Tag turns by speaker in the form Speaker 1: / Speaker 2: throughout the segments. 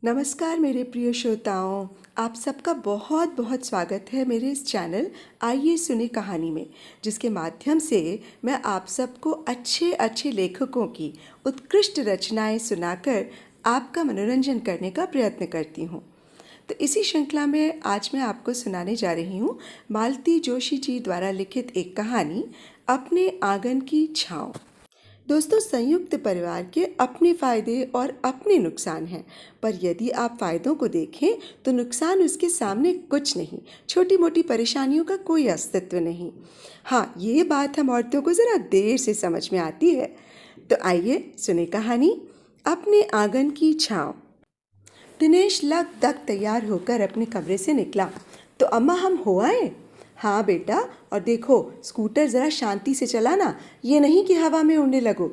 Speaker 1: नमस्कार मेरे प्रिय श्रोताओं। आप सबका बहुत बहुत स्वागत है मेरे इस चैनल आइए सुने कहानी में, जिसके माध्यम से मैं आप सबको अच्छे अच्छे लेखकों की उत्कृष्ट रचनाएं सुनाकर आपका मनोरंजन करने का प्रयत्न करती हूँ। तो इसी श्रृंखला में आज मैं आपको सुनाने जा रही हूँ मालती जोशी जी द्वारा लिखित एक कहानी, अपने आंगन की छाँव। दोस्तों, संयुक्त परिवार के अपने फायदे और अपने नुकसान हैं, पर यदि आप फायदों को देखें तो नुकसान उसके सामने कुछ नहीं। छोटी मोटी परेशानियों का कोई अस्तित्व नहीं। हाँ, ये बात हम औरतों को ज़रा देर से समझ में आती है। तो आइए सुने कहानी, अपने आंगन की छाँव। दिनेश लग तैयार होकर अपने कमरे से निकला। तो अम्मा, हम हो आए? हाँ बेटा, और देखो स्कूटर ज़रा शांति से चलाना, ये नहीं कि हवा में उड़ने लगो।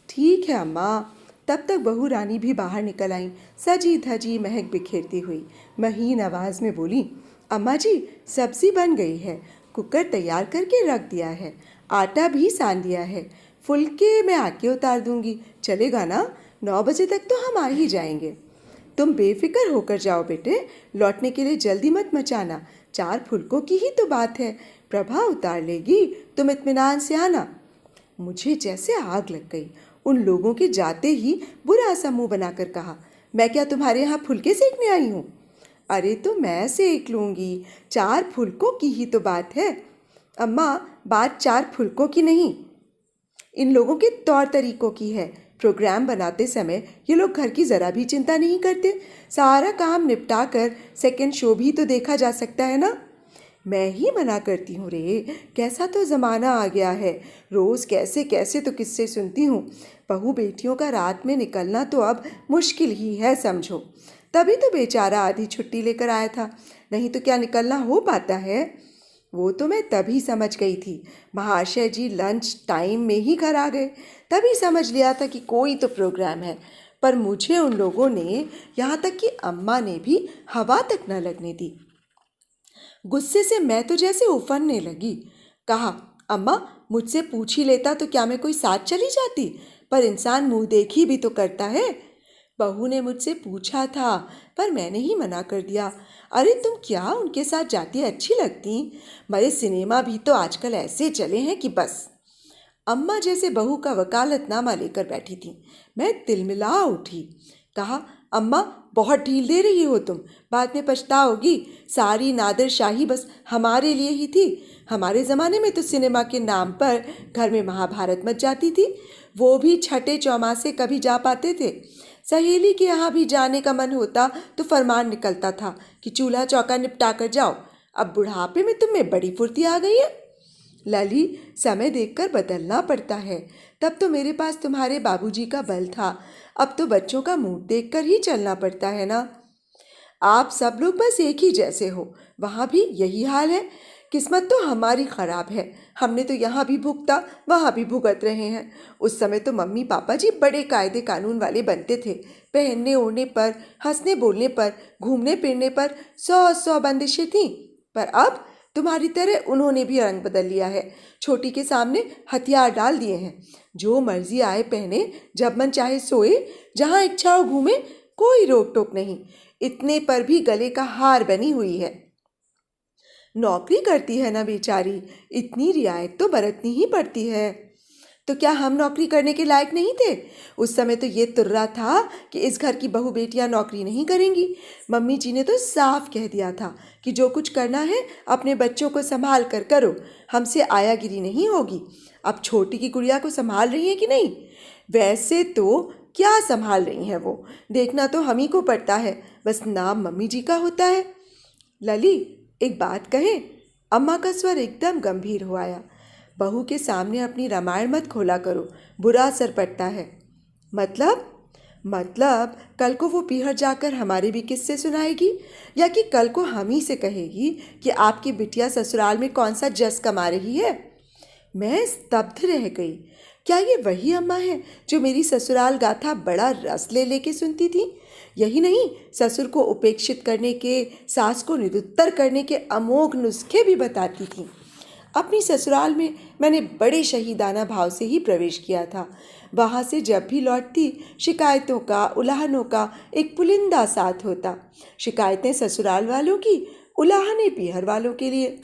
Speaker 1: ठीक है अम्मा। तब तक बहू रानी भी बाहर निकल आईं, सजी धजी महक बिखेरती हुई। महीन आवाज़ में बोली, अम्मा जी, सब्जी बन गई है, कुकर तैयार करके रख दिया है, आटा भी सान दिया है, फुलके मैं आके उतार दूंगी, चलेगा ना? 9 बजे तक तो हम आ ही जाएंगे। तुम बेफिक्र होकर जाओ बेटे, लौटने के लिए जल्दी मत मचाना, 4 फुलकों की ही तो बात है, प्रभा उतार लेगी, तुम इत्मीनान से आना। मुझे जैसे आग लग गई। उन लोगों के जाते ही बुरा सा मुंह बनाकर कहा, मैं क्या तुम्हारे यहाँ फुलके सेकने आई हूँ? अरे तो मैं सेक लूँगी, 4 फुलकों की ही तो बात है। अम्मा, बात 4 फुलकों की नहीं, इन लोगों के तौर तरीकों की है। प्रोग्राम बनाते समय ये लोग घर की ज़रा भी चिंता नहीं करते। सारा काम निपटा कर सेकेंड शो भी तो देखा जा सकता है ना। मैं ही मना करती हूँ रे, कैसा तो ज़माना आ गया है, रोज़ कैसे कैसे तो किस्से सुनती हूँ। बहू बेटियों का रात में निकलना तो अब मुश्किल ही है समझो। तभी तो बेचारा आधी छुट्टी लेकर आया था, नहीं तो क्या निकलना हो पाता है। वो तो मैं तभी समझ गई थी, महाशय जी लंच टाइम में ही घर आ गए, तभी समझ लिया था कि कोई तो प्रोग्राम है। पर मुझे उन लोगों ने, यहाँ तक कि अम्मा ने भी हवा तक न लगने दी। गुस्से से मैं तो जैसे उफनने लगी। कहा, अम्मा, मुझसे पूछ ही लेता तो क्या मैं कोई साथ चली जाती, पर इंसान मुंह देखी भी तो करता है। बहू ने मुझसे पूछा था, पर मैंने ही मना कर दिया। अरे तुम क्या उनके साथ जाती अच्छी लगती, मरे सिनेमा भी तो आजकल ऐसे चले हैं कि बस। अम्मा जैसे बहू का वकालतनामा लेकर बैठी थी। मैं तिलमिला उठी। कहा, अम्मा, बहुत ढील दे रही हो तुम, बाद में पछताओगी। सारी नादिर शाही बस हमारे लिए ही थी। हमारे ज़माने में तो सिनेमा के नाम पर घर में महाभारत मच जाती थी, वो भी छठे चौमासे कभी जा पाते थे। सहेली के यहाँ भी जाने का मन होता तो फरमान निकलता था कि चूल्हा चौका निपटा कर जाओ। अब बुढ़ापे में तुम्हें बड़ी फुर्ती आ गई है। लली, समय देखकर बदलना पड़ता है। तब तो मेरे पास तुम्हारे बाबूजी का बल था, अब तो बच्चों का मुंह देखकर ही चलना पड़ता है ना। आप सब लोग बस एक ही जैसे हो, वहाँ भी यही हाल है। किस्मत तो हमारी ख़राब है, हमने तो यहाँ भी भुगता वहाँ भी भुगत रहे हैं। उस समय तो मम्मी पापा जी बड़े कायदे कानून वाले बनते थे, पहनने ओढ़ने पर, हंसने बोलने पर, घूमने फिरने पर 100 बंदिशें थीं। पर अब तुम्हारी तरह उन्होंने भी रंग बदल लिया है, छोटी के सामने हथियार डाल दिए हैं। जो मर्जी आए पहने, जब मन चाहे सोए, जहाँ इच्छा हो घूमे, कोई रोक टोक नहीं। इतने पर भी गले का हार बनी हुई है। नौकरी करती है ना बेचारी, इतनी रियायत तो बरतनी ही पड़ती है। तो क्या हम नौकरी करने के लायक नहीं थे? उस समय तो ये तुर्रा था कि इस घर की बहू बेटियां नौकरी नहीं करेंगी। मम्मी जी ने तो साफ कह दिया था कि जो कुछ करना है अपने बच्चों को संभाल कर करो, हमसे आयागिरी नहीं होगी। अब छोटी की गुड़िया को संभाल रही है कि नहीं? वैसे तो क्या संभाल रही हैं वो, देखना तो हम ही को पड़ता है, बस नाम मम्मी जी का होता है। लली, एक बात कहें? अम्मा का स्वर एकदम गंभीर हो आया। बहू के सामने अपनी रामायण मत खोला करो, बुरा असर पड़ता है। मतलब कल को वो पीहर जाकर हमारे भी किस्से सुनाएगी, या कि कल को हम ही से कहेगी कि आपकी बिटिया ससुराल में कौन सा जस कमा रही है। मैं स्तब्ध रह गई। क्या ये वही अम्मा है जो मेरी ससुराल गाथा बड़ा रस ले लेके सुनती थी? यही नहीं, ससुर को उपेक्षित करने के, सास को निरुत्तर करने के अमोघ नुस्खे भी बताती थी। अपनी ससुराल में मैंने बड़े शहीदाना भाव से ही प्रवेश किया था। वहाँ से जब भी लौटती शिकायतों का, उलाहनों का एक पुलिंदा साथ होता। शिकायतें ससुराल वालों की, उलाहने पीहर वालों के लिए।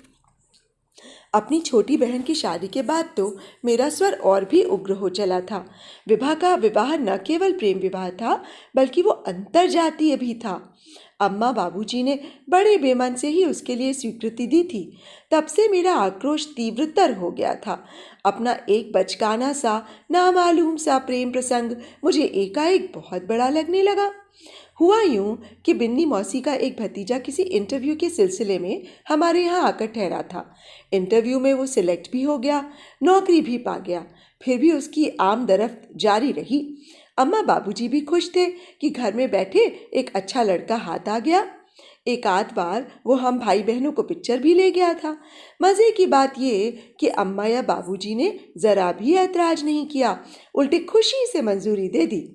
Speaker 1: अपनी छोटी बहन की शादी के बाद तो मेरा स्वर और भी उग्र हो चला था। विवाह का विवाह न केवल प्रेम विवाह था, बल्कि वो अंतर्जातीय भी था। अम्मा बाबूजी ने बड़े बेमन से ही उसके लिए स्वीकृति दी थी। तब से मेरा आक्रोश तीव्रतर हो गया था। अपना एक बचकाना सा नामालूम सा प्रेम प्रसंग मुझे एकाएक बहुत बड़ा लगने लगा। हुआ यूं कि बिन्नी मौसी का एक भतीजा किसी इंटरव्यू के सिलसिले में हमारे यहाँ आकर ठहरा था। इंटरव्यू में वो सिलेक्ट भी हो गया, नौकरी भी पा गया। फिर भी उसकी आमदरफ्त जारी रही। अम्मा बाबूजी भी खुश थे कि घर में बैठे एक अच्छा लड़का हाथ आ गया। एक आध बार वो हम भाई बहनों को पिक्चर भी ले गया था। मज़े की बात ये कि अम्मा या बाबूजी ने ज़रा भी ऐतराज़ नहीं किया, उल्टे खुशी से मंजूरी दे दी।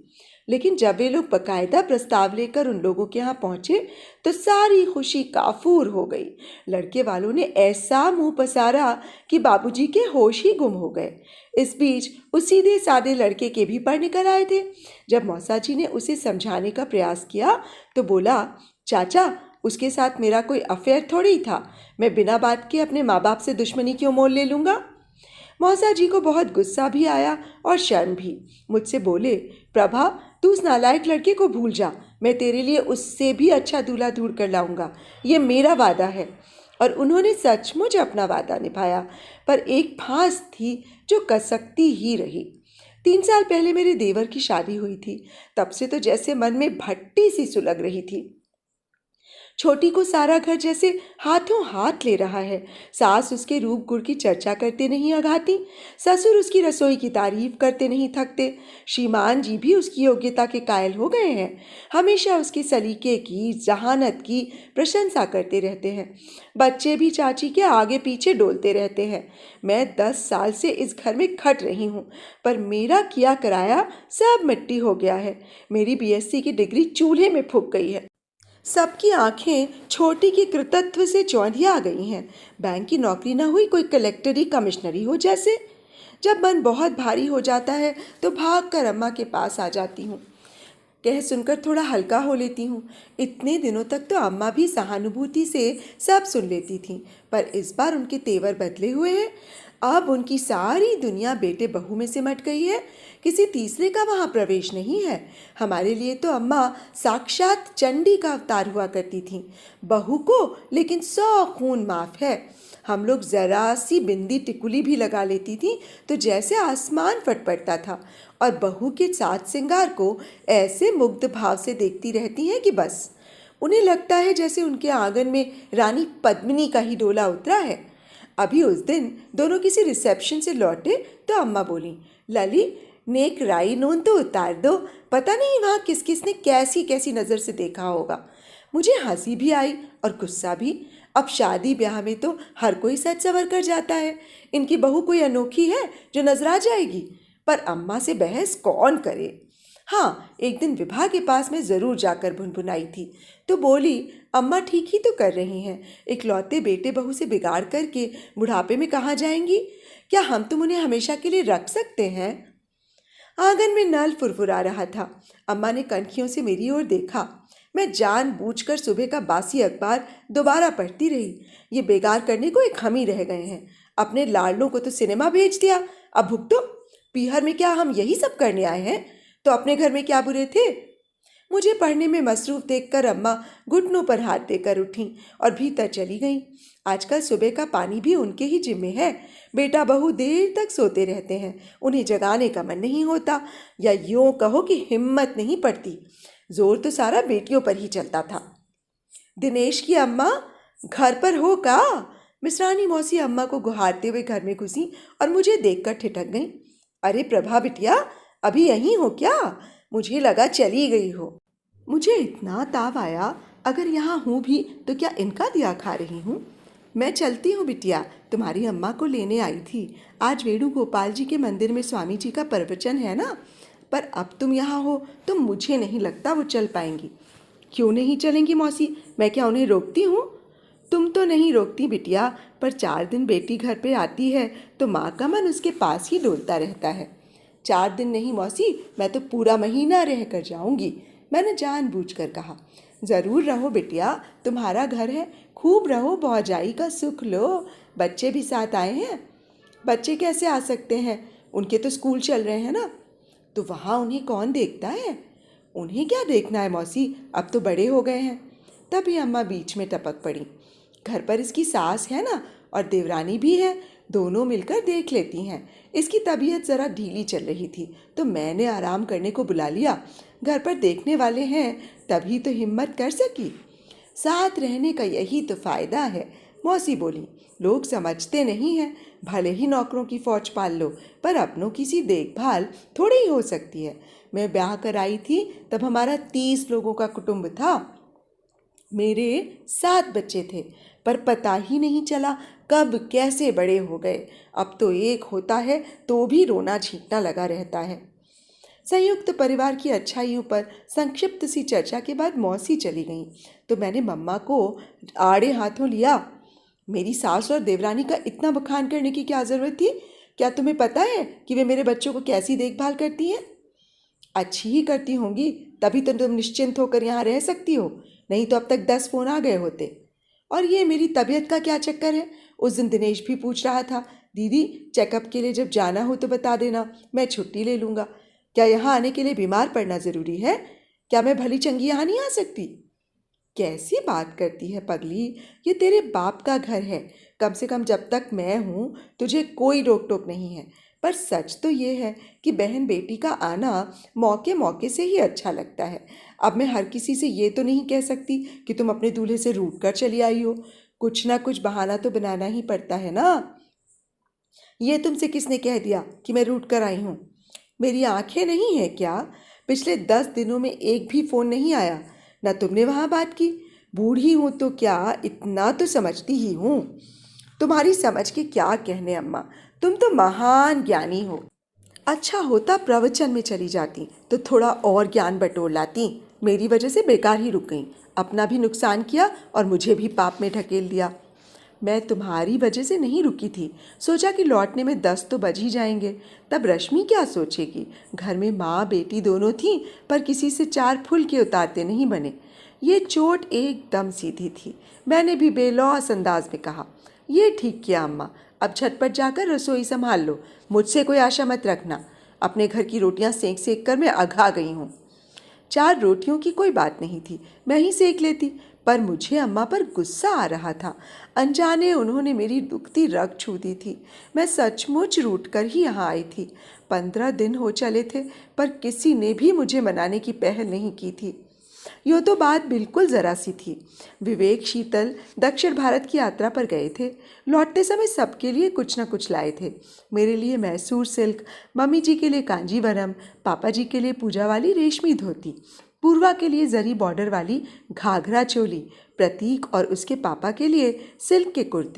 Speaker 1: लेकिन जब वे लोग बकायदा प्रस्ताव लेकर उन लोगों के यहाँ पहुँचे तो सारी खुशी काफूर हो गई। लड़के वालों ने ऐसा मुंह पसारा कि बाबूजी के होश ही गुम हो गए। इस बीच उस सीधे साधे लड़के के भी पर निकल आए थे। जब मौसा जी ने उसे समझाने का प्रयास किया तो बोला, चाचा उसके साथ मेरा कोई अफेयर थोड़ी था, मैं बिना बात के अपने माँ बाप से दुश्मनी क्यों मोल ले लूँगा। मौसा जी को बहुत गुस्सा भी आया और शर्म भी। मुझसे बोले, प्रभा तू उस नालायक लड़के को भूल जा, मैं तेरे लिए उससे भी अच्छा दूल्हा ढूंढ कर लाऊंगा, ये मेरा वादा है। और उन्होंने सचमुच अपना वादा निभाया, पर एक फांस थी जो कसकती ही रही। 3 साल पहले मेरे देवर की शादी हुई थी। तब से तो जैसे मन में भट्टी सी सुलग रही थी। छोटी को सारा घर जैसे हाथों हाथ ले रहा है। सास उसके रूप गुण की चर्चा करते नहीं अघाती, ससुर उसकी रसोई की तारीफ करते नहीं थकते। श्रीमान जी भी उसकी योग्यता के कायल हो गए हैं, हमेशा उसके सलीके की, जहानत की प्रशंसा करते रहते हैं। बच्चे भी चाची के आगे पीछे डोलते रहते हैं। मैं 10 साल से इस घर में खट रही हूँ, पर मेरा किया कराया सब मिट्टी हो गया है। मेरी बीएससी की डिग्री चूल्हे में फूंक गई है। सबकी आंखें छोटी की कृतत्व से चौंधिया आ गई हैं। बैंक की नौकरी ना हुई, कोई कलेक्टरी कमिश्नरी हो जैसे। जब मन बहुत भारी हो जाता है तो भाग कर अम्मा के पास आ जाती हूँ। कह सुनकर थोड़ा हल्का हो लेती हूँ। इतने दिनों तक तो अम्मा भी सहानुभूति से सब सुन लेती थीं, पर इस बार उनके तेवर बदले हुए हैं। अब उनकी सारी दुनिया बेटे बहू में सिमट गई है, किसी तीसरे का वहाँ प्रवेश नहीं है। हमारे लिए तो अम्मा साक्षात चंडी का अवतार हुआ करती थीं। बहू को लेकिन 100 खून माफ है। हम लोग जरा सी बिंदी टिकुली भी लगा लेती थी तो जैसे आसमान फट पड़ता था, और बहू के साज श्रृंगार को ऐसे मुग्ध भाव से देखती रहती हैं कि बस उन्हें लगता है जैसे उनके आंगन में रानी पद्मिनी का ही डोला उतरा है। अभी उस दिन दोनों किसी रिसेप्शन से लौटे तो अम्मा बोली, लली नेक राई नून तो उतार दो, पता नहीं वहाँ किस किस ने कैसी कैसी नज़र से देखा होगा। मुझे हंसी भी आई और गुस्सा भी। अब शादी ब्याह में तो हर कोई सच सवर कर जाता है, इनकी बहू कोई अनोखी है जो नजर आ जाएगी। पर अम्मा से बहस कौन करे। हाँ, एक दिन विभा के पास मैं ज़रूर जाकर भुनभुनाई थी तो बोली, अम्मा ठीक ही तो कर रही हैं, इकलौते बेटे बहू से बिगाड़ करके बुढ़ापे में कहाँ जाएंगी। क्या हम तुम उन्हें हमेशा के लिए रख सकते हैं। आंगन में नल फुरफुरा रहा था। अम्मा ने कनखियों से मेरी ओर देखा। मैं जानबूझकर सुबह का बासी अखबार दोबारा पढ़ती रही। ये बेकार करने को एक हम ही रह गए हैं। अपने लाडलों को तो सिनेमा भेज दिया, अब भुगतो। पीहर में क्या हम यही सब करने आए हैं, तो अपने घर में क्या बुरे थे। मुझे पढ़ने में मसरूफ देखकर अम्मा घुटनों पर हाथ देकर उठीं और भीतर चली गईं। आजकल सुबह का पानी भी उनके ही जिम्मे है। बेटा बहू देर तक सोते रहते हैं, उन्हें जगाने का मन नहीं होता, या यूँ कहो कि हिम्मत नहीं पड़ती। जोर तो सारा बेटियों पर ही चलता था। दिनेश की अम्मा घर पर हो का। मिश्रानी मौसी अम्मा को गुहारते हुए घर में घुसी और मुझे देखकर ठिठक गई। अरे प्रभा बिटिया, अभी यहीं हो क्या, मुझे लगा चली गई हो। मुझे इतना ताव आया, अगर यहाँ हूँ भी तो क्या इनका दिया खा रही हूँ। मैं चलती हूँ बिटिया, तुम्हारी अम्मा को लेने आई थी। आज वेणुगोपाल जी के मंदिर में स्वामी जी का प्रवचन है ना, पर अब तुम यहाँ हो तो मुझे नहीं लगता वो चल पाएंगी। क्यों नहीं चलेंगी मौसी, मैं क्या उन्हें रोकती हूँ। तुम तो नहीं रोकती बिटिया, पर 4 दिन बेटी घर पे आती है तो माँ का मन उसके पास ही डोलता रहता है। 4 दिन नहीं मौसी, मैं तो पूरा महीना रह कर जाऊंगी, मैंने जानबूझकर कहा। ज़रूर रहो बिटिया, तुम्हारा घर है, खूब रहो, भौजाई का सुख लो। बच्चे भी साथ आए हैं। बच्चे कैसे आ सकते हैं, उनके तो स्कूल चल रहे हैं ना। तो वहाँ उन्हें कौन देखता है? उन्हें क्या देखना है मौसी, अब तो बड़े हो गए हैं। तभी अम्मा बीच में टपक पड़ी। घर पर इसकी सास है ना, और देवरानी भी है, दोनों मिलकर देख लेती हैं। इसकी तबीयत ज़रा ढीली चल रही थी तो मैंने आराम करने को बुला लिया। घर पर देखने वाले हैं तभी तो हिम्मत कर सकी। साथ रहने का यही तो फ़ायदा है, मौसी बोली। लोग समझते नहीं हैं, भले ही नौकरों की फौज पाल लो, पर अपनों की सी देखभाल थोड़ी ही हो सकती है। मैं ब्याह कर आई थी तब हमारा 30 लोगों का कुटुंब था। मेरे 7 बच्चे थे, पर पता ही नहीं चला कब कैसे बड़े हो गए। अब तो एक होता है तो भी रोना छींकना लगा रहता है। संयुक्त परिवार की अच्छाइयों पर संक्षिप्त सी चर्चा के बाद मौसी चली गईं तो मैंने मम्मा को आड़े हाथों लिया। मेरी सास और देवरानी का इतना बखान करने की क्या ज़रूरत थी? क्या तुम्हें पता है कि वे मेरे बच्चों को कैसी देखभाल करती हैं? अच्छी ही करती होंगी, तभी तो तुम निश्चिंत होकर यहाँ रह सकती हो, नहीं तो अब तक 10 फ़ोन आ गए होते। और ये मेरी तबीयत का क्या चक्कर है? उस दिन दिनेश भी पूछ रहा था, दीदी चेकअप के लिए जब जाना हो तो बता देना, मैं छुट्टी ले लूँगा। क्या यहाँ आने के लिए बीमार पड़ना ज़रूरी है? क्या मैं भली चंगी यहाँ नहीं आ सकती? कैसी बात करती है पगली, ये तेरे बाप का घर है, कम से कम जब तक मैं हूँ तुझे कोई रोक टोक नहीं है। पर सच तो ये है कि बहन बेटी का आना मौके मौके से ही अच्छा लगता है। अब मैं हर किसी से ये तो नहीं कह सकती कि तुम अपने दूल्हे से रूठ कर चली आई हो, कुछ ना कुछ बहाना तो बनाना ही पड़ता है ना। ये तुमसे किसने कह दिया कि मैं रूठ कर आई हूँ? मेरी आंखें नहीं है क्या? पिछले 10 दिनों में एक भी फ़ोन नहीं आया, न तुमने वहाँ बात की। बूढ़ी हूँ तो क्या, इतना तो समझती ही हूँ। तुम्हारी समझ के क्या कहने अम्मा, तुम तो महान ज्ञानी हो। अच्छा होता प्रवचन में चली जाती तो थोड़ा और ज्ञान बटोर लाती। मेरी वजह से बेकार ही रुक गई, अपना भी नुकसान किया और मुझे भी पाप में ढकेल दिया। मैं तुम्हारी वजह से नहीं रुकी थी, सोचा कि लौटने में 10 तो बज ही जाएंगे। तब रश्मि क्या सोचेगी, घर में माँ बेटी दोनों थीं, पर किसी से 4 फुल के उतारते नहीं बने। ये चोट एकदम सीधी थी। मैंने भी बेलौस अंदाज में कहा, ये ठीक किया अम्मा, अब झटपट जाकर रसोई संभाल लो, मुझसे कोई आशा मत रखना। अपने घर की रोटियां सेक सेक कर मैं अघा गई हूँ। 4 रोटियों की कोई बात नहीं थी, मैं ही सेक लेती, पर मुझे अम्मा पर गुस्सा आ रहा था। अनजाने उन्होंने मेरी दुखती रग छू दी थी। मैं सचमुच रूठ कर ही यहाँ आई थी। 15 दिन हो चले थे, पर किसी ने भी मुझे मनाने की पहल नहीं की थी। यूँ तो बात बिल्कुल ज़रा सी थी। विवेक शीतल दक्षिण भारत की यात्रा पर गए थे। लौटते समय सबके लिए कुछ न कुछ लाए थे। मेरे लिए मैसूर सिल्क, मम्मी जी के लिए कांजीवरम, पापा जी के लिए पूजा वाली रेशमी धोती, पूर्वा के लिए जरी बॉर्डर वाली घाघरा चोली, प्रतीक और उसके पापा के लिए सिल्क के कुर्ते।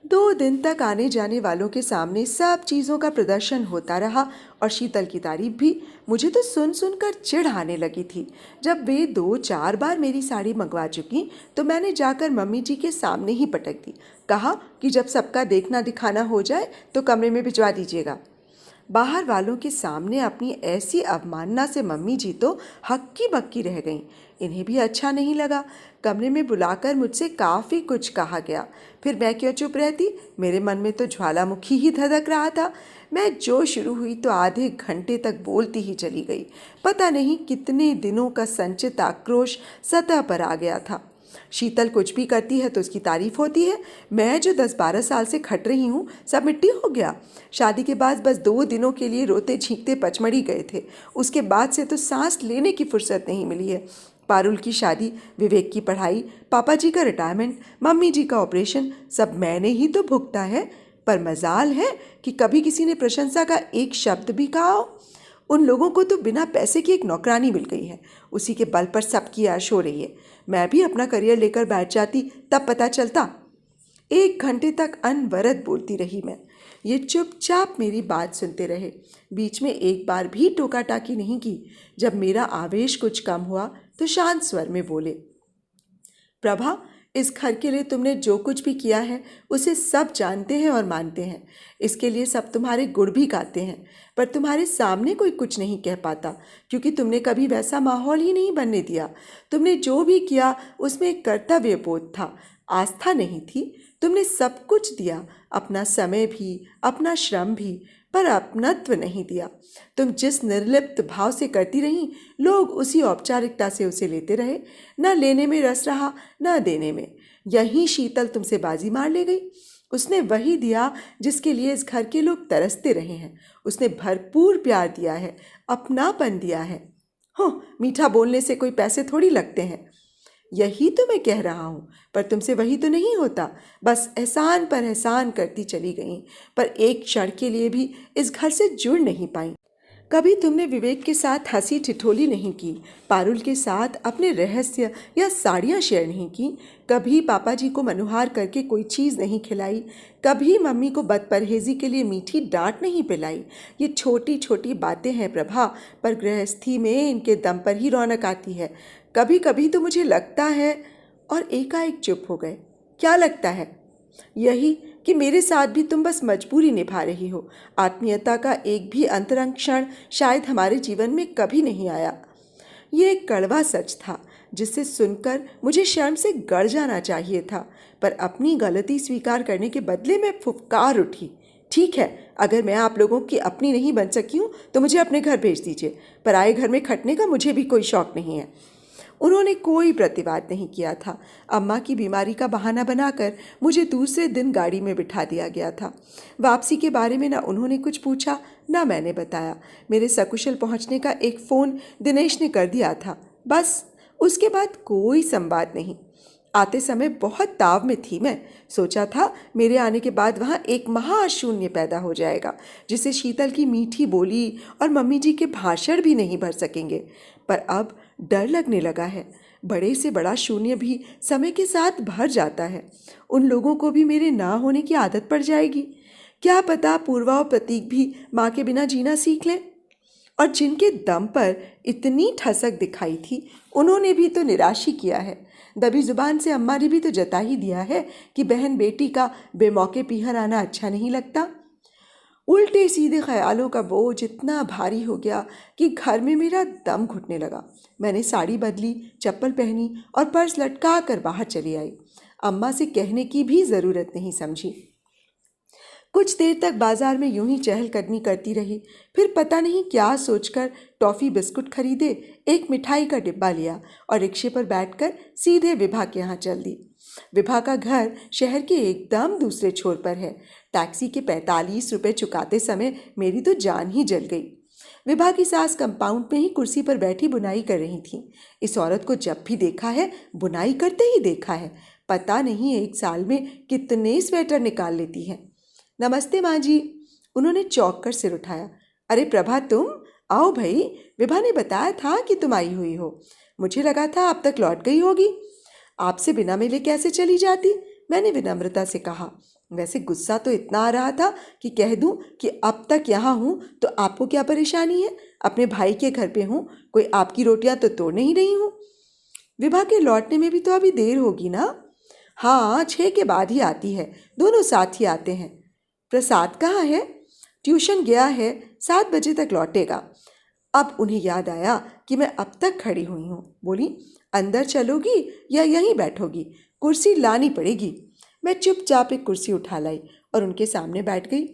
Speaker 1: 2 दिन तक आने जाने वालों के सामने सब चीज़ों का प्रदर्शन होता रहा और शीतल की तारीफ भी। मुझे तो सुन सुनकर चिढ़ आने लगी थी। जब वे 2-4 बार मेरी साड़ी मंगवा चुकी तो मैंने जाकर मम्मी जी के सामने ही पटक दी। कहा कि जब सबका देखना दिखाना हो जाए तो कमरे में भिजवा दीजिएगा। बाहर वालों के सामने अपनी ऐसी अवमानना से मम्मी जी तो हक्की बक्की रह गईं। इन्हें भी अच्छा नहीं लगा। कमरे में बुलाकर मुझसे काफ़ी कुछ कहा गया। फिर मैं क्यों चुप रहती? मेरे मन में तो ज्वालामुखी ही धधक रहा था। मैं जो शुरू हुई तो आधे घंटे तक बोलती ही चली गई। पता नहीं कितने दिनों का संचित आक्रोश सतह पर आ गया था। शीतल कुछ भी करती है तो उसकी तारीफ होती है। मैं जो 10-12 साल से खट रही हूँ सब मिट्टी हो गया। शादी के बाद बस 2 दिनों के लिए रोते छींकते पचमढ़ी गए थे। उसके बाद से तो सांस लेने की फुर्सत नहीं मिली है। पारुल की शादी, विवेक की पढ़ाई, पापा जी का रिटायरमेंट, मम्मी जी का ऑपरेशन, सब मैंने ही तो भुगता है। पर मजाल है कि कभी किसी ने प्रशंसा का एक शब्द भी कहा हो। उन लोगों को तो बिना पैसे की एक नौकरानी मिल गई है, उसी के बल पर सबकी ऐश हो रही है। मैं भी अपना करियर लेकर बैठ जाती तब पता चलता। 1 घंटे तक अनवरत बोलती रही मैं। ये चुपचाप मेरी बात सुनते रहे, बीच में एक बार भी टोका टाकी नहीं की। जब मेरा आवेश कुछ कम हुआ तो शांत स्वर में बोले, प्रभा, इस घर के लिए तुमने जो कुछ भी किया है उसे सब जानते हैं और मानते हैं। इसके लिए सब तुम्हारे गुण भी गाते हैं, पर तुम्हारे सामने कोई कुछ नहीं कह पाता, क्योंकि तुमने कभी वैसा माहौल ही नहीं बनने दिया। तुमने जो भी किया उसमें एक कर्तव्य बोध था, आस्था नहीं थी। तुमने सब कुछ दिया, अपना समय भी, अपना श्रम भी, पर अपनत्व नहीं दिया। तुम जिस निर्लिप्त भाव से करती रहीं, लोग उसी औपचारिकता से उसे लेते रहे। न लेने में रस रहा, न देने में। यही शीतल तुमसे बाजी मार ले गई। उसने वही दिया जिसके लिए इस घर के लोग तरसते रहे हैं। उसने भरपूर प्यार दिया है, अपनापन दिया है। हो, मीठा बोलने से कोई पैसे थोड़ी लगते हैं। यही तो मैं कह रहा हूँ, पर तुमसे वही तो नहीं होता। बस एहसान पर एहसान करती चली गई, पर एक क्षण के लिए भी इस घर से जुड़ नहीं पाई। कभी तुमने विवेक के साथ हंसी ठिठोली नहीं की, पारुल के साथ अपने रहस्य या साड़ियाँ शेयर नहीं की, कभी पापा जी को मनुहार करके कोई चीज़ नहीं खिलाई, कभी मम्मी को बदपरहेजी के लिए मीठी डांट नहीं पिलाई। ये छोटी छोटी बातें हैं प्रभा, पर गृहस्थी में इनके दम पर ही रौनक आती है। कभी कभी तो मुझे लगता है। और एकाएक चुप हो गए। क्या लगता है? यही कि मेरे साथ भी तुम बस मजबूरी निभा रही हो। आत्मीयता का एक भी अंतरंग क्षण शायद हमारे जीवन में कभी नहीं आया। ये एक कड़वा सच था जिसे सुनकर मुझे शर्म से गड़ जाना चाहिए था, पर अपनी गलती स्वीकार करने के बदले में फुफकार उठी। ठीक है, अगर मैं आप लोगों की अपनी नहीं बन सकी हूँ तो मुझे अपने घर भेज दीजिए। पराए घर में खटने का मुझे भी कोई शौक नहीं है। उन्होंने कोई प्रतिवाद नहीं किया था। अम्मा की बीमारी का बहाना बनाकर मुझे दूसरे दिन गाड़ी में बिठा दिया गया था। वापसी के बारे में ना उन्होंने कुछ पूछा, ना मैंने बताया। मेरे सकुशल पहुंचने का एक फ़ोन दिनेश ने कर दिया था, बस। उसके बाद कोई संवाद नहीं। आते समय बहुत ताव में थी मैं। सोचा था मेरे आने के बाद वहाँ एक महाशून्य पैदा हो जाएगा, जिसे शीतल की मीठी बोली और मम्मी जी के भाषण भी नहीं भर सकेंगे। पर अब डर लगने लगा है। बड़े से बड़ा शून्य भी समय के साथ भर जाता है। उन लोगों को भी मेरे ना होने की आदत पड़ जाएगी। क्या पता पूर्वा और प्रतीक भी माँ के बिना जीना सीख लें। और जिनके दम पर इतनी ठसक दिखाई थी, उन्होंने भी तो निराश ही किया है। दबी जुबान से अम्मा ने भी तो जता ही दिया है कि बहन बेटी का बेमौके पीहर आना अच्छा नहीं लगता। उल्टे सीधे ख्यालों का बोझ इतना भारी हो गया कि घर में मेरा दम घुटने लगा। मैंने साड़ी बदली, चप्पल पहनी और पर्स लटका कर बाहर चली आई। अम्मा से कहने की भी ज़रूरत नहीं समझी। कुछ देर तक बाजार में यूं ही चहलकदमी करती रही। फिर पता नहीं क्या सोचकर टॉफ़ी बिस्कुट खरीदे, एक मिठाई का डिब्बा लिया और रिक्शे पर बैठकर सीधे विभा के यहाँ चल दी। विभा का घर शहर के एकदम दूसरे छोर पर है। टैक्सी के 45 रुपये चुकाते समय मेरी तो जान ही जल गई। विभा की सास कंपाउंड में ही कुर्सी पर बैठी बुनाई कर रही थी। इस औरत को जब भी देखा है, बुनाई करते ही देखा है। पता नहीं एक साल में कितने स्वेटर निकाल लेती है। नमस्ते माँ जी। उन्होंने चौंक कर सिर उठाया। अरे प्रभा, तुम आओ भाई, विभा ने बताया था कि तुम आई हुई हो। मुझे लगा था अब तक लौट गई होगी। आपसे बिना मिले कैसे चली जाती, मैंने विनम्रता से कहा। वैसे गुस्सा तो इतना आ रहा था कि कह दूं कि अब तक यहाँ हूँ तो आपको क्या परेशानी है। अपने भाई के घर पे हूँ, कोई आपकी रोटियाँ तो तोड़ नहीं रही हूँ। विभा के लौटने में भी तो अभी देर होगी ना। हाँ, 6 के बाद ही आती है, दोनों साथ ही आते हैं। प्रसाद कहाँ है? ट्यूशन गया है, 7 बजे तक लौटेगा। अब उन्हें याद आया कि मैं अब तक खड़ी हुई हूँ। बोली, अंदर चलोगी या यहीं बैठोगी? कुर्सी लानी पड़ेगी। मैं चुपचाप एक कुर्सी उठा लाई और उनके सामने बैठ गई।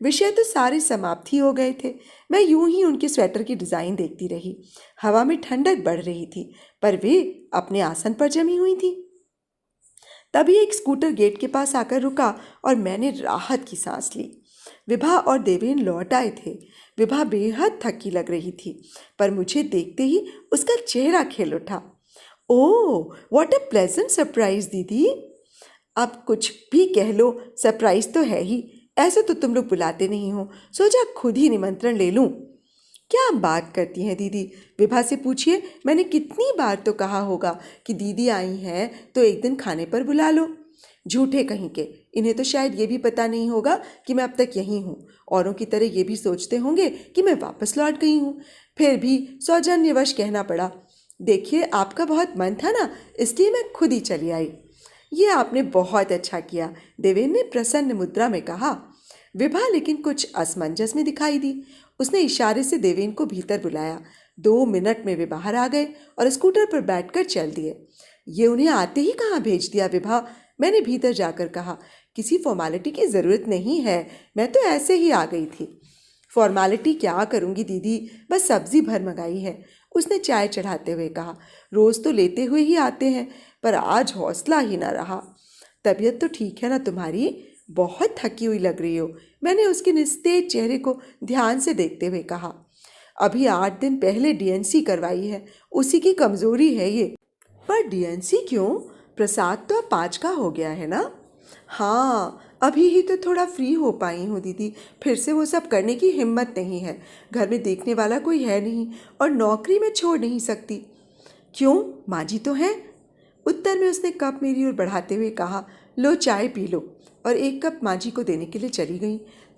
Speaker 1: विषय तो सारे समाप्त ही हो गए थे। मैं यूं ही उनके स्वेटर की डिज़ाइन देखती रही। हवा में ठंडक बढ़ रही थी, पर वे अपने आसन पर जमी हुई थी। तभी एक स्कूटर गेट के पास आकर रुका और मैंने राहत की सांस ली। विभा और देवेन लौट आए थे। विभा बेहद थकी लग रही थी, पर मुझे देखते ही उसका चेहरा खिल उठा। ओह, व्हाट अ प्लेजेंट सरप्राइज दीदी। अब कुछ भी कह लो, सरप्राइज तो है ही। ऐसे तो तुम लोग बुलाते नहीं हो, सोचा खुद ही निमंत्रण ले लूं। क्या बात करती हैं दीदी, विभा से पूछिए। मैंने कितनी बार तो कहा होगा कि दीदी आई हैं तो एक दिन खाने पर बुला लो। झूठे कहीं के, इन्हें तो शायद ये भी पता नहीं होगा कि मैं अब तक यहीं हूँ। औरों की तरह ये भी सोचते होंगे कि मैं वापस लौट गई हूँ। फिर भी सौजन्यवश कहना पड़ा। देखिए, आपका बहुत मन था ना, इसलिए मैं खुद ही चली आई। ये आपने बहुत अच्छा किया, देवेन ने प्रसन्न मुद्रा में कहा। विभा लेकिन कुछ असमंजस में दिखाई दी। उसने इशारे से देवेन को भीतर बुलाया। 2 मिनट में वे बाहर आ गए और स्कूटर पर बैठकर चल दिए। ये उन्हें आते ही कहाँ भेज दिया विभा, मैंने भीतर जाकर कहा। किसी फॉर्मेलिटी की ज़रूरत नहीं है, मैं तो ऐसे ही आ गई थी। फॉर्मेलिटी क्या करूँगी दीदी, बस सब्जी भर मंगाई है, उसने चाय चढ़ाते हुए कहा। रोज़ तो लेते हुए ही आते हैं, पर आज हौसला ही ना रहा। तबीयत तो ठीक है ना तुम्हारी? बहुत थकी हुई लग रही हो, मैंने उसके निस्तेज चेहरे को ध्यान से देखते हुए कहा। अभी 8 दिन पहले डीएनसी करवाई है, उसी की कमज़ोरी है ये। पर डीएनसी क्यों? प्रसाद तो अब 5 का हो गया है ना? हाँ, अभी ही तो थोड़ा फ्री हो पाई हूँ दीदी, फिर से वो सब करने की हिम्मत नहीं है। घर में देखने वाला कोई है नहीं और नौकरी में छोड़ नहीं सकती। क्यों, माँ जी तो हैं? उत्तर में उसने कप मेरी ओर बढ़ाते हुए कहा, लो चाय पी लो, और 1 कप माँ जी को देने के लिए चली गई।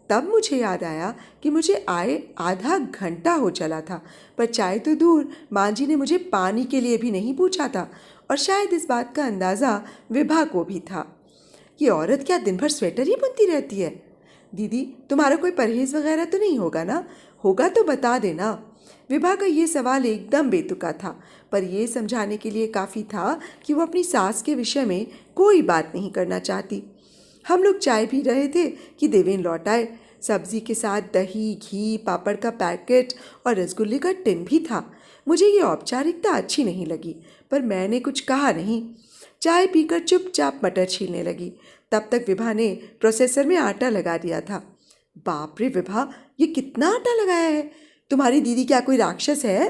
Speaker 1: तब मुझे याद आया कि मुझे आए आधा घंटा हो चला था, पर चाय तो दूर, माँ जी ने मुझे पानी के लिए भी नहीं पूछा था, और शायद इस बात का अंदाज़ा विभा को भी था। ये औरत क्या दिन भर स्वेटर ही बुनती रहती है? दीदी, तुम्हारा कोई परहेज़ वगैरह तो नहीं होगा ना? होगा तो बता देना। विभा का ये सवाल एकदम बेतुका था, पर यह समझाने के लिए काफ़ी था कि वो अपनी सास के विषय में कोई बात नहीं करना चाहती। हम लोग चाय पी रहे थे कि देवेन लौट आए। सब्जी के साथ दही, घी, पापड़ का पैकेट और रसगुल्ले का टिन भी था। मुझे ये औपचारिकता अच्छी नहीं लगी, पर मैंने कुछ कहा नहीं। चाय पीकर चुपचाप मटर छीलने लगी। तब तक विभा ने प्रोसेसर में आटा लगा दिया था। बाप रे विभा, ये कितना आटा लगाया है? तुम्हारी दीदी क्या कोई राक्षस है?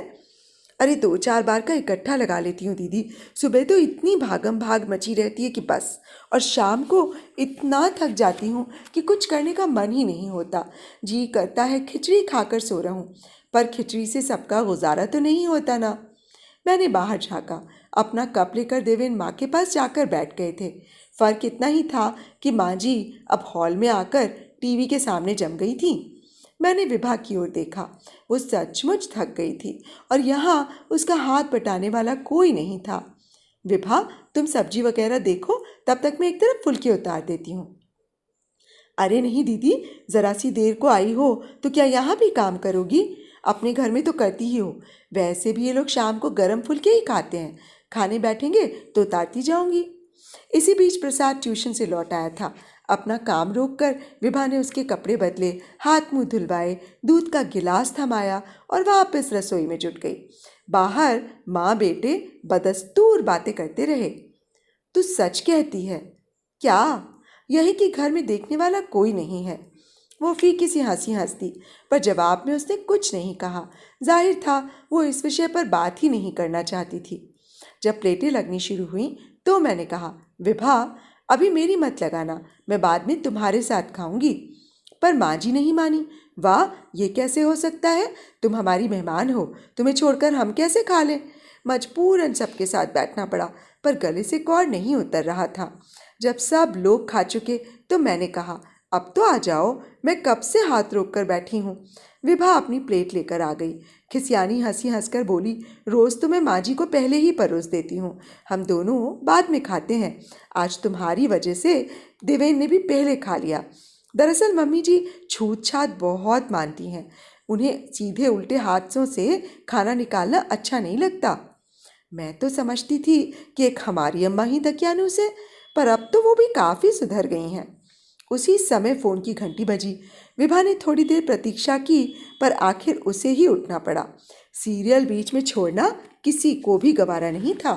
Speaker 1: अरे 2-4 बार का इकट्ठा लगा लेती हूँ दीदी। सुबह तो इतनी भागम भाग मची रहती है कि बस, और शाम को इतना थक जाती हूँ कि कुछ करने का मन ही नहीं होता। जी करता है खिचड़ी खाकर सो रहूँ, पर खिचड़ी से सबका गुजारा तो नहीं होता ना। मैंने बाहर झाँका। अपना कप लेकर देवेन माँ के पास जाकर बैठ गए थे। फ़र्क इतना ही था कि माँ जी अब हॉल में आकर टीवी के सामने जम गई थी। मैंने विभा की ओर देखा। वो सचमुच थक गई थी और यहाँ उसका हाथ बटाने वाला कोई नहीं था। विभा, तुम सब्जी वगैरह देखो, तब तक मैं एक तरफ फुल्की उतार देती हूँ। अरे नहीं दीदी, ज़रा सी देर को आई हो तो क्या यहाँ भी काम करोगी? अपने घर में तो करती ही हो। वैसे भी ये लोग शाम को गरम फुल्के ही खाते हैं। खाने बैठेंगे तो उतारती जाऊंगी। इसी बीच प्रसाद ट्यूशन से लौट आया था। अपना काम रोककर विभा ने उसके कपड़े बदले, हाथ मुंह धुलवाए, दूध का गिलास थमाया और वापस रसोई में जुट गई। बाहर माँ बेटे बदस्तूर बातें करते रहे। तू सच कहती है क्या? यही कि घर में देखने वाला कोई नहीं है। वो फीकी सी हंसी हंसती, पर जवाब में उसने कुछ नहीं कहा। जाहिर था वो इस विषय पर बात ही नहीं करना चाहती थी। जब प्लेटें लगनी शुरू हुई तो मैंने कहा, विभा, अभी मेरी मत लगाना, मैं बाद में तुम्हारे साथ खाऊंगी। पर माँ जी नहीं मानी। वाह, ये कैसे हो सकता है? तुम हमारी मेहमान हो, तुम्हें छोड़कर हम कैसे खा लें? मजबूरन सबके साथ बैठना पड़ा, पर गले से कौर नहीं उतर रहा था। जब सब लोग खा चुके तो मैंने कहा, अब तो आ जाओ, मैं कब से हाथ रोक कर बैठी हूँ। विभा अपनी प्लेट लेकर आ गई। खिसियानी हंसी हंसकर बोली, रोज़ तो मैं माँ जी को पहले ही परोस देती हूँ, हम दोनों बाद में खाते हैं। आज तुम्हारी वजह से देवेन ने भी पहले खा लिया। दरअसल मम्मी जी छूत छात बहुत मानती हैं, उन्हें सीधे उल्टे हाथों से खाना निकालना अच्छा नहीं लगता। मैं तो समझती थी कि एक हमारी अम्मा ही दकियानूस है, पर अब तो वो भी काफ़ी सुधर गई हैं। उसी समय फ़ोन की घंटी बजी। विभा ने थोड़ी देर प्रतीक्षा की, पर आखिर उसे ही उठना पड़ा। सीरियल बीच में छोड़ना किसी को भी गवारा नहीं था,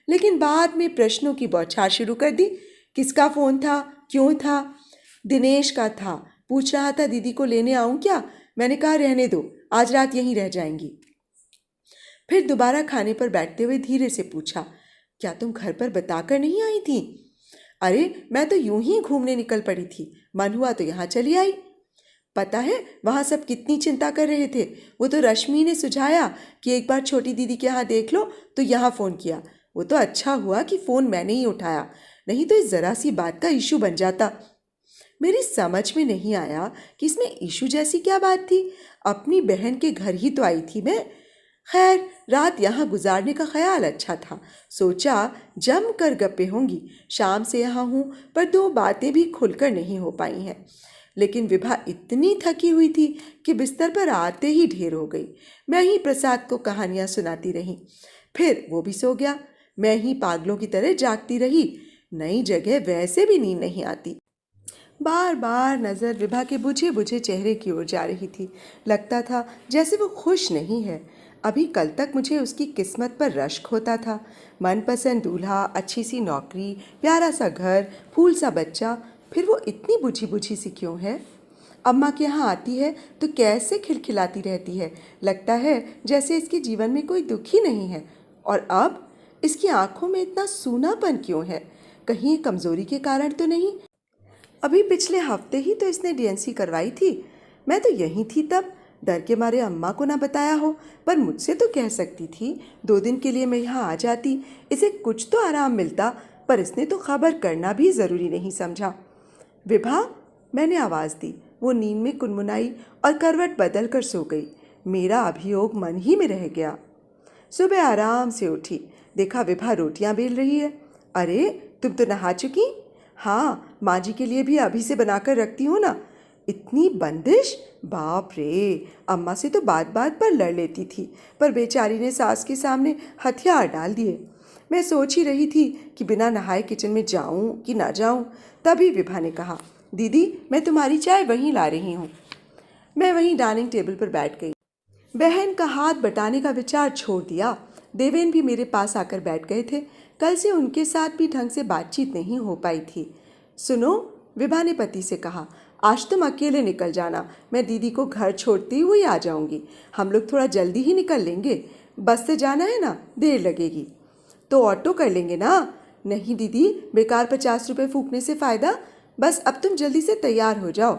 Speaker 1: लेकिन बाद में प्रश्नों की बौछार शुरू कर दी। किसका फ़ोन था? क्यों था? दिनेश का था। पूछ रहा था दीदी को लेने आऊँ क्या? मैंने कहा रहने दो, आज रात यहीं रह जाएंगी। फिर दोबारा खाने पर बैठते हुए धीरे से पूछा, क्या तुम घर पर बताकर नहीं आई थी? अरे मैं तो यूं ही घूमने निकल पड़ी थी, मन हुआ तो यहाँ चली आई। पता है वहाँ सब कितनी चिंता कर रहे थे। वो तो रश्मि ने सुझाया कि एक बार छोटी दीदी के यहाँ देख लो, तो यहाँ फ़ोन किया। वो तो अच्छा हुआ कि फ़ोन मैंने ही उठाया, नहीं तो इस ज़रा सी बात का इशू बन जाता। मेरी समझ में नहीं आया कि इसमें इशू जैसी क्या बात थी। अपनी बहन के घर ही तो आई थी मैं। खैर, रात यहाँ गुजारने का ख्याल अच्छा था। सोचा जम कर गप्पे होंगी। शाम से यहाँ हूँ, पर दो बातें भी खुलकर नहीं हो पाई हैं। लेकिन विभा इतनी थकी हुई थी कि बिस्तर पर आते ही ढेर हो गई। मैं ही प्रसाद को कहानियाँ सुनाती रही, फिर वो भी सो गया। मैं ही पागलों की तरह जागती रही। नई जगह वैसे भी नींद नहीं आती। बार बार नज़र विभा के बुझे बुझे चेहरे की ओर जा रही थी। लगता था जैसे वो खुश नहीं है। अभी कल तक मुझे उसकी किस्मत पर रश्क होता था। मनपसंद दूल्हा, अच्छी सी नौकरी, प्यारा सा घर, फूल सा बच्चा, फिर वो इतनी बुझी बुझी सी क्यों है? अम्मा के यहाँ आती है तो कैसे खिलखिलाती रहती है। लगता है जैसे इसके जीवन में कोई दुख ही नहीं है। और अब इसकी आंखों में इतना सूनापन क्यों है? कहीं ये कमजोरी के कारण तो नहीं? अभी पिछले हफ्ते ही तो इसने डीएनसी करवाई थी। मैं तो यहीं थी तब। डर के मारे अम्मा को ना बताया हो, पर मुझसे तो कह सकती थी। 2 दिन के लिए मैं यहाँ आ जाती, इसे कुछ तो आराम मिलता। पर इसने तो खबर करना भी ज़रूरी नहीं समझा। विभा, मैंने आवाज़ दी। वो नींद में कुनमुनाई और करवट बदल कर सो गई। मेरा अभियोग मन ही में रह गया। सुबह आराम से उठी, देखा विभा रोटियां बेल रही है। अरे, तुम तो नहा चुकी? हाँ, माँ जी के लिए भी अभी से बनाकर रखती हूँ ना। इतनी बंदिश! बाप रे! अम्मा से तो बात बात पर लड़ लेती थी, पर बेचारी ने सास के सामने हथियार डाल दिए। मैं सोच ही रही थी कि बिना नहाए किचन में जाऊं कि ना जाऊं, तभी विभा ने कहा, दीदी मैं तुम्हारी चाय वहीं ला रही हूँ। मैं वहीं डाइनिंग टेबल पर बैठ गई। बहन का हाथ बटाने का विचार छोड़ दिया। देवेन भी मेरे पास आकर बैठ गए थे। कल से उनके साथ भी ढंग से बातचीत नहीं हो पाई थी। सुनो, विभा ने पति से कहा, आज तुम अकेले निकल जाना, मैं दीदी को घर छोड़ती हुई आ जाऊंगी। हम लोग थोड़ा जल्दी ही निकल लेंगे। बस से जाना है ना, देर लगेगी तो ऑटो कर लेंगे ना। नहीं दीदी, बेकार 50 रुपये फूकने से फ़ायदा। बस अब तुम जल्दी से तैयार हो जाओ।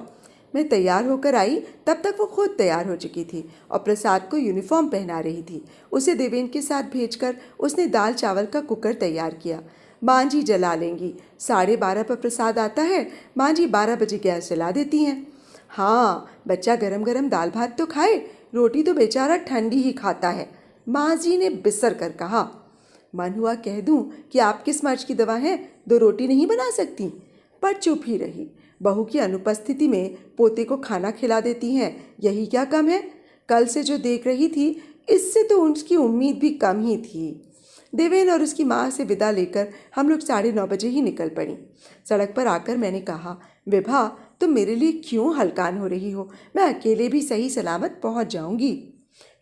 Speaker 1: मैं तैयार होकर आई, तब तक वो खुद तैयार हो चुकी थी और प्रसाद को यूनिफॉर्म पहना रही थी। उसे देवेन के साथ भेजकर उसने दाल चावल का कुकर तैयार किया। माँ जी जला लेंगी। 12:30 पर प्रसाद आता है। माँ जी 12 बजे गैस जला देती हैं। हाँ, बच्चा गरम गरम दाल भात तो खाए, रोटी तो बेचारा ठंडी ही खाता है, माँ जी ने बिस्तर कर कहा। मन हुआ कह दूं कि आप किस मर्ज की दवा हैं, 2 रोटी नहीं बना सकती, पर चुप ही रही। बहू की अनुपस्थिति में पोते को खाना खिला देती हैं, यही क्या कम है? कल से जो देख रही थी, इससे तो उसकी उम्मीद भी कम ही थी। देवेन और उसकी माँ से विदा लेकर हम लोग 9:30 बजे ही निकल पड़ी। सड़क पर आकर मैंने कहा, विभा तुम मेरे लिए क्यों हलकान हो रही हो? मैं अकेले भी सही सलामत पहुँच जाऊँगी।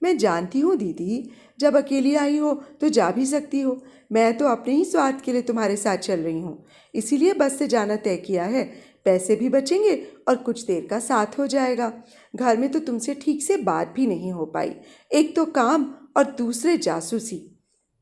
Speaker 1: मैं जानती हूँ दीदी, जब अकेली आई हो तो जा भी सकती हो। मैं तो अपने ही स्वार्थ के लिए तुम्हारे साथ चल रही हूँ, इसीलिए बस से जाना तय किया है। पैसे भी बचेंगे और कुछ देर का साथ हो जाएगा। घर में तो तुमसे ठीक से बात भी नहीं हो पाई, एक तो काम और दूसरे जासूसी।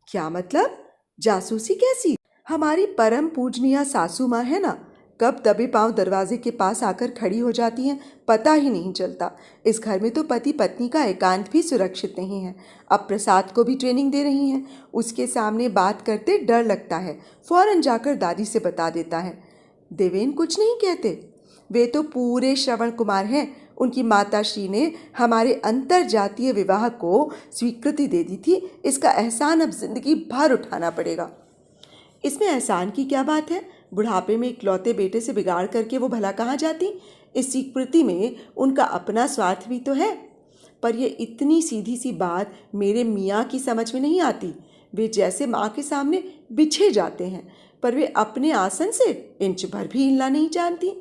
Speaker 1: क्या मतलब? जासूसी कैसी? हमारी परम पूजनीय सासू माँ है ना, कब दबे पांव दरवाजे के पास आकर खड़ी हो जाती हैं, पता ही नहीं चलता। इस घर में तो पति पत्नी का एकांत भी सुरक्षित नहीं है। अब प्रसाद को भी ट्रेनिंग दे रही हैं। उसके सामने बात करते डर लगता है, फौरन जाकर दादी से बता देता है। देवेन कुछ नहीं कहते, वे तो पूरे श्रवण कुमार हैं। उनकी माताश्री ने हमारे अंतर जातीय विवाह को स्वीकृति दे दी थी। इसका एहसान अब जिंदगी भर उठाना पड़ेगा। इसमें एहसान की क्या बात है? बुढ़ापे में इकलौते बेटे से बिगाड़ करके वो भला कहाँ जाती? इस स्वीकृति में उनका अपना स्वार्थ भी तो है। पर ये इतनी सीधी सी बात मेरे मियाँ की समझ में नहीं आती। वे जैसे माँ के सामने बिछे जाते हैं, पर वे अपने आसन से इंच भर भी हिलना नहीं जानती।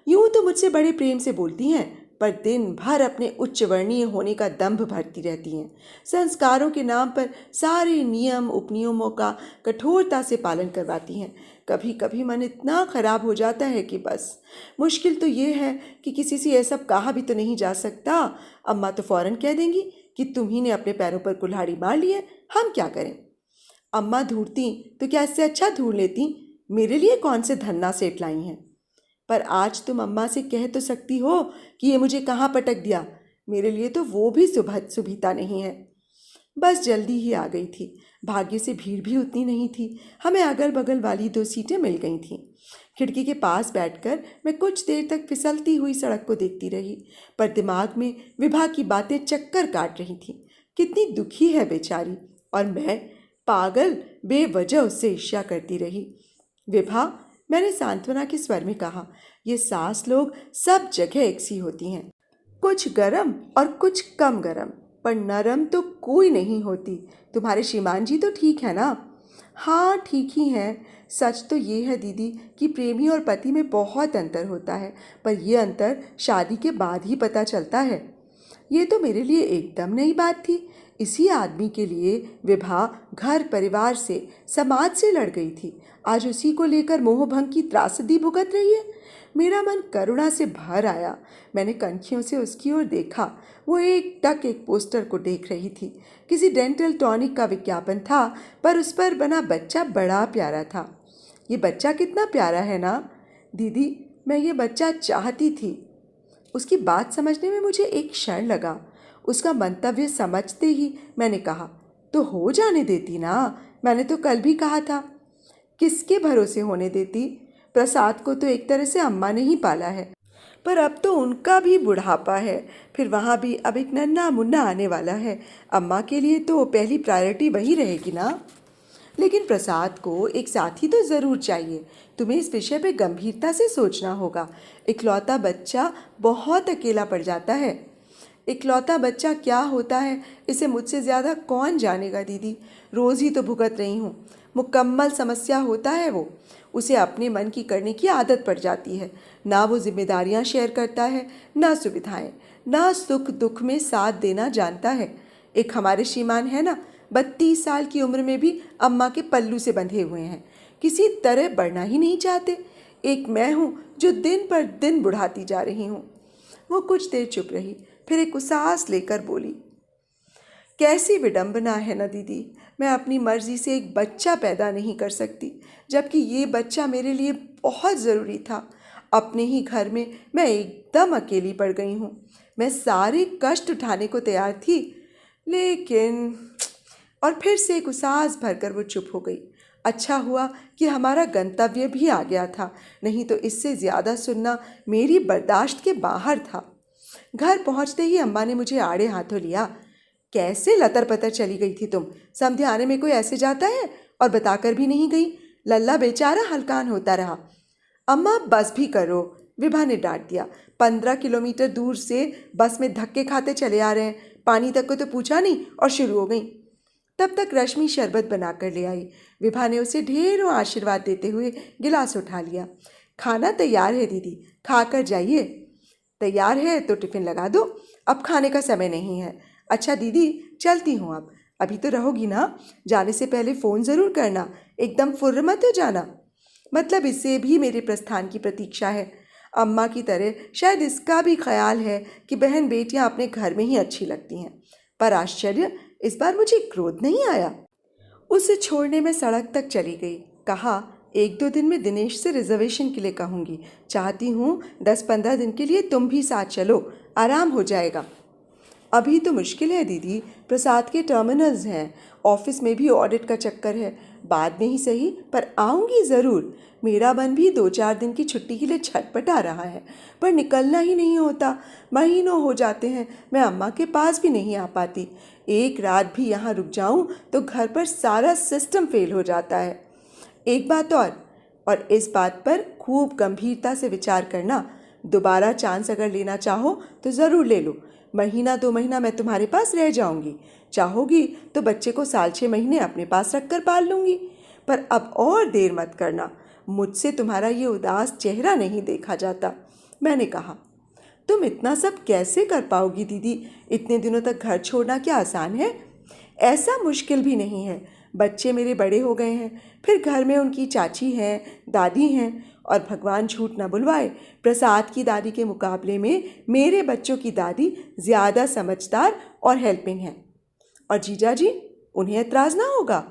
Speaker 1: यूं तो मुझसे बड़े प्रेम से बोलती हैं, पर दिन भर अपने उच्च वर्णीय होने का दंभ भरती रहती हैं। संस्कारों के नाम पर सारे नियम उपनियमों का कठोरता से पालन करवाती हैं। कभी कभी मन इतना खराब हो जाता है कि बस। मुश्किल तो ये है कि किसी से यह सब कहा भी तो नहीं जा सकता। अम्मा तो फौरन कह देंगी कि तुम ही ने अपने पैरों पर कुल्हाड़ी मार ली है, हम क्या करें? अम्मा ढूंढती तो क्या इससे अच्छा ढूंढ लेती। मेरे लिए कौन से धन्ना सेठ लाई हैं? पर आज तुम अम्मा से कह तो सकती हो कि ये मुझे कहाँ पटक दिया। मेरे लिए तो वो भी सुभिता नहीं है। बस जल्दी ही आ गई थी। भाग्य से भीड़ भी उतनी नहीं थी। हमें अगल बगल वाली 2 सीटें मिल गई थीं। खिड़की के पास बैठकर मैं कुछ देर तक फिसलती हुई सड़क को देखती रही, पर दिमाग में विभा की बातें चक्कर काट रही थीं। कितनी दुखी है बेचारी, और मैं पागल बेवजह उससे ईर्ष्या करती रही। विभा, मैंने सांत्वना के स्वर में कहा, ये सास लोग सब जगह एक सी होती हैं, कुछ गरम और कुछ कम गरम, पर नरम तो कोई नहीं होती। तुम्हारे श्रीमान जी तो ठीक है ना? हाँ, ठीक ही हैं। सच तो ये है दीदी कि प्रेमी और पति में बहुत अंतर होता है, पर यह अंतर शादी के बाद ही पता चलता है। ये तो मेरे लिए एकदम नई बात थी। इसी आदमी के लिए विभा घर परिवार से, समाज से लड़ गई थी, आज उसी को लेकर मोहभंग की त्रासदी भुगत रही है। मेरा मन करुणा से भर आया। मैंने कनखियों से उसकी ओर देखा। वो एकटक एक पोस्टर को देख रही थी। किसी डेंटल टॉनिक का विज्ञापन था, पर उस पर बना बच्चा बड़ा प्यारा था। ये बच्चा कितना प्यारा है ना दीदी, मैं ये बच्चा चाहती थी। उसकी बात समझने में मुझे एक क्षण लगा। उसका मंतव्य समझते ही मैंने कहा, तो हो जाने देती ना, मैंने तो कल भी कहा था। किसके भरोसे होने देती? प्रसाद को तो एक तरह से अम्मा ने ही पाला है, पर अब तो उनका भी बुढ़ापा है, फिर वहाँ भी अब एक नन्हा मुन्ना आने वाला है। अम्मा के लिए तो पहली प्रायोरिटी वही रहेगी ना। लेकिन प्रसाद को एक साथी तो ज़रूर चाहिए। तुम्हें इस विषय पे गंभीरता से सोचना होगा। इकलौता बच्चा बहुत अकेला पड़ जाता है। इकलौता बच्चा क्या होता है इसे मुझसे ज़्यादा कौन जानेगा दीदी, रोज़ ही तो भुगत रही हूँ। मुकम्मल समस्या होता है वो, उसे अपने मन की करने की आदत पड़ जाती है। ना वो जिम्मेदारियाँ शेयर करता है, ना सुविधाएं, ना सुख दुख में साथ देना जानता है। एक हमारे श्रीमान है ना, 32 साल की उम्र में भी अम्मा के पल्लू से बंधे हुए हैं, किसी तरह बढ़ना ही नहीं चाहते। एक मैं हूँ जो दिन पर दिन बुढ़ाती जा रही हूँ। वो कुछ देर चुप रही, फिर एक उसास लेकर बोली, कैसी विडंबना है ना दीदी, मैं अपनी मर्जी से एक बच्चा पैदा नहीं कर सकती, जबकि ये बच्चा मेरे लिए बहुत ज़रूरी था। अपने ही घर में मैं एकदम अकेली पड़ गई हूँ। मैं सारे कष्ट उठाने को तैयार थी, लेकिन और फिर से एक उसास भरकर वो चुप हो गई। अच्छा हुआ कि हमारा गंतव्य भी आ गया था, नहीं तो इससे ज़्यादा सुनना मेरी बर्दाश्त के बाहर था। घर पहुंचते ही अम्मा ने मुझे आड़े हाथों लिया। कैसे लतर पतर चली गई थी तुम? समझाने में कोई ऐसे जाता है? और बताकर भी नहीं गई। लल्ला बेचारा हलकान होता रहा। अम्मा बस भी करो, विभा ने डांट दिया। 15 किलोमीटर दूर से बस में धक्के खाते चले आ रहे हैं, पानी तक को तो पूछा नहीं और शुरू हो गई। तब तक रश्मि शरबत बनाकर ले आई। विभा ने उसे ढेरों आशीर्वाद देते हुए गिलास उठा लिया। खाना तैयार है दीदी, खाकर जाइए। तैयार है तो टिफ़िन लगा दो, अब खाने का समय नहीं है। अच्छा दीदी, चलती हूँ अब। अभी तो रहोगी ना? जाने से पहले फ़ोन ज़रूर करना, एकदम फुर्र मत हो जाना। मतलब इससे भी मेरे प्रस्थान की प्रतीक्षा है। अम्मा की तरह शायद इसका भी ख्याल है कि बहन बेटियां अपने घर में ही अच्छी लगती हैं। पर आश्चर्य, इस बार मुझे क्रोध नहीं आया। उसे छोड़ने में सड़क तक चली गई। कहा, 1-2 दिन में दिनेश से रिजर्वेशन के लिए कहूँगी। चाहती हूँ 10-15 दिन के लिए तुम भी साथ चलो, आराम हो जाएगा। अभी तो मुश्किल है दीदी, प्रसाद के टर्मिनल्स हैं, ऑफिस में भी ऑडिट का चक्कर है। बाद में ही सही, पर आऊँगी ज़रूर। मेरा मन भी 2-4 दिन की छुट्टी के लिए छटपटा रहा है, पर निकलना ही नहीं होता। महीनों हो जाते हैं मैं अम्मा के पास भी नहीं आ पाती। एक रात भी यहाँ रुक जाऊँ तो घर पर सारा सिस्टम फेल हो जाता है। एक बात और इस बात पर खूब गंभीरता से विचार करना। दोबारा चांस अगर लेना चाहो तो ज़रूर ले लो। 1-2 महीना मैं तुम्हारे पास रह जाऊंगी। चाहोगी तो बच्चे को 6 महीने अपने पास रखकर पाल लूँगी। पर अब और देर मत करना, मुझसे तुम्हारा ये उदास चेहरा नहीं देखा जाता। मैंने कहा, तुम इतना सब कैसे कर पाओगी दीदी? इतने दिनों तक घर छोड़ना क्या आसान है? ऐसा मुश्किल भी नहीं है। बच्चे मेरे बड़े हो गए हैं, फिर घर में उनकी चाची हैं, दादी हैं, और भगवान झूठ न बुलवाए, प्रसाद की दादी के मुकाबले में मेरे बच्चों की दादी ज़्यादा समझदार और हेल्पिंग हैं। और जीजा जी, उन्हें एतराज़ ना होगा?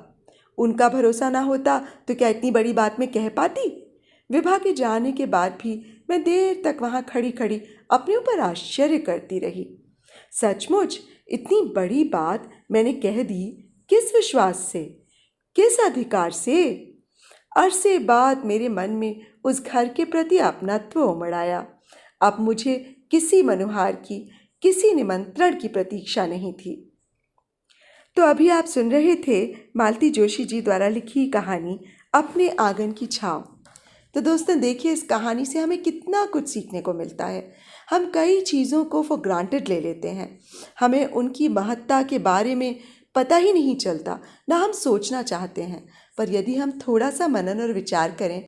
Speaker 1: उनका भरोसा ना होता तो क्या इतनी बड़ी बात में कह पाती? विभा के जाने के बाद भी मैं देर तक वहाँ खड़ी खड़ी अपने ऊपर आश्चर्य करती रही। सचमुच इतनी बड़ी बात मैंने कह दी, किस विश्वास से, किस अधिकार से? अरसे बाद मेरे मन में उस घर के प्रति अपनत्व उमड़ आया। अब मुझे किसी मनुहार की, किसी निमंत्रण की प्रतीक्षा नहीं थी। तो अभी आप सुन रहे थे मालती जोशी जी द्वारा लिखी कहानी अपने आंगन की छाँव। तो दोस्तों देखिए, इस कहानी से हमें कितना कुछ सीखने को मिलता है। हम कई चीज़ों को फॉर ग्रांटेड ले लेते हैं, हमें उनकी महत्ता के बारे में पता ही नहीं चलता, ना हम सोचना चाहते हैं। पर यदि हम थोड़ा सा मनन और विचार करें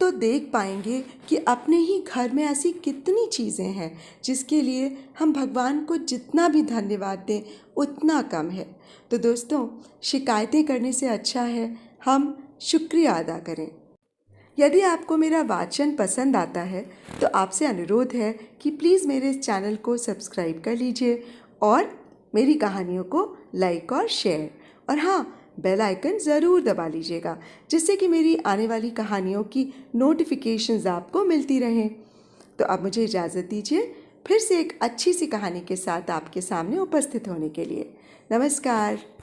Speaker 1: तो देख पाएंगे कि अपने ही घर में ऐसी कितनी चीज़ें हैं जिसके लिए हम भगवान को जितना भी धन्यवाद दें उतना कम है। तो दोस्तों, शिकायतें करने से अच्छा है हम शुक्रिया अदा करें। यदि आपको मेरा वाचन पसंद आता है तो आपसे अनुरोध है कि प्लीज़ मेरे इस चैनल को सब्सक्राइब कर लीजिए और मेरी कहानियों को लाइक और शेयर, और हाँ, बेल आइकन ज़रूर दबा लीजिएगा, जिससे कि मेरी आने वाली कहानियों की नोटिफिकेशंस आपको मिलती रहें। तो अब मुझे इजाज़त दीजिए, फिर से एक अच्छी सी कहानी के साथ आपके सामने उपस्थित होने के लिए। नमस्कार।